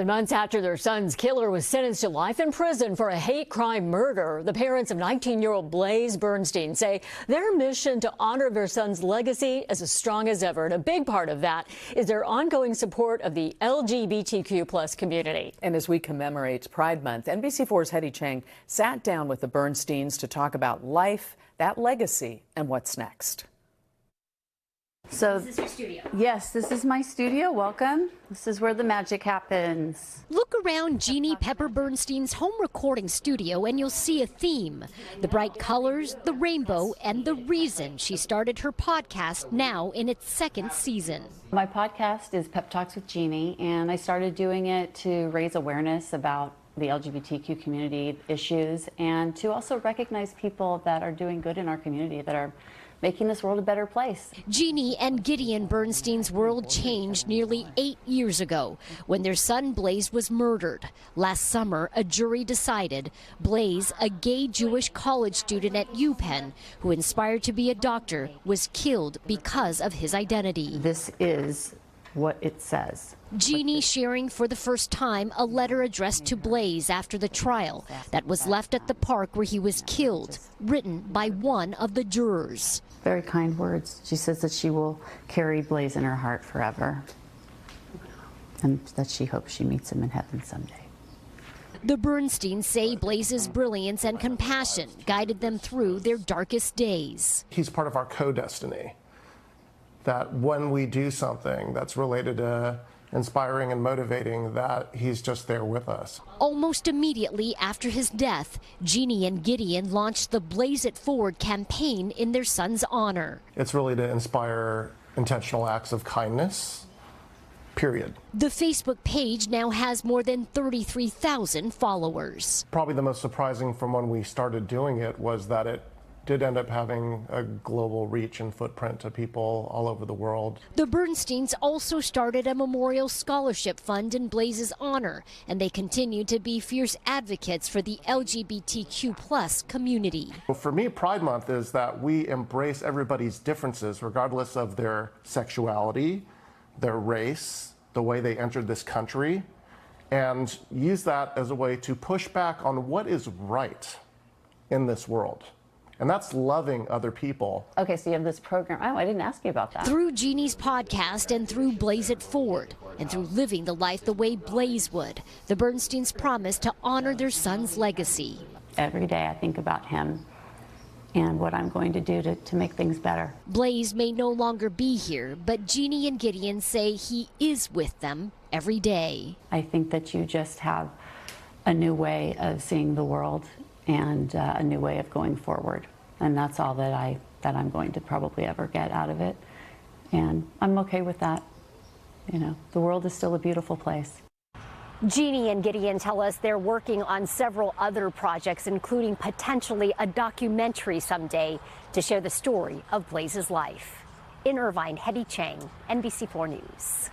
Months after their son's killer was sentenced to life in prison for a hate crime murder, the parents of 19-year-old Blaze Bernstein say their mission to honor their son's legacy is as strong as ever. And a big part of that is their ongoing support of the LGBTQ+ community. And as we commemorate Pride Month, NBC4's Hetty Chang sat down with the Bernsteins to talk about life, that legacy, and what's next. So, this is your studio. Yes, this is my studio. Welcome. This is where the magic happens. Look around Jeannie Pepper Bernstein's home recording studio and you'll see a theme. The bright colors, the rainbow, and the reason she started her podcast now in its second season. My podcast is Pep Talks with Jeannie, and I started doing it to raise awareness about the LGBTQ community issues and to also recognize people that are doing good in our community, that are making this world a better place. Jeannie and Gideon Bernstein's world changed nearly 8 years ago when their son Blaze was murdered. Last summer, a jury decided Blaze, a gay Jewish college student at UPenn who inspired to be a doctor, was killed because of his identity. This is what it says. Jeannie sharing for the first time a letter addressed to Blaze after the trial that was left at the park where he was killed, written by one of the jurors. Very kind words. She says that she will carry Blaze in her heart forever, and that she hopes she meets him in heaven someday. The Bernsteins say Blaze's brilliance and compassion guided them through their darkest days. He's part of our co-destiny. That when we do something that's related to inspiring and motivating, that he's just there with us. Almost immediately after his death, Jeannie and Gideon launched the Blaze It Forward campaign in their son's honor. It's really to inspire intentional acts of kindness, period. The Facebook page now has more than 33,000 followers. Probably the most surprising from when we started doing it was that it did end up having a global reach and footprint to people all over the world. The Bernsteins also started a memorial scholarship fund in Blaze's honor, and they continue to be fierce advocates for the LGBTQ+ community. Well, for me, Pride Month is that we embrace everybody's differences, regardless of their sexuality, their race, the way they entered this country, and use that as a way to push back on what is right in this world. And that's loving other people. Okay, so you have this program. Oh, I didn't ask you about that. Through Jeannie's podcast and through Blaze It Forward, and through living the life the way Blaze would, the Bernsteins promise to honor their son's legacy. Every day I think about him and what I'm going to do to make things better. Blaze may no longer be here, but Jeannie and Gideon say he is with them every day. I think that you just have a new way of seeing the world and a new way of going forward. And that's all that I'm going to probably ever get out of it. And I'm okay with that. You know, the world is still a beautiful place. Jeannie and Gideon tell us they're working on several other projects, including potentially a documentary someday to share the story of Blaze's life. In Irvine, Hetty Chang, NBC4 News.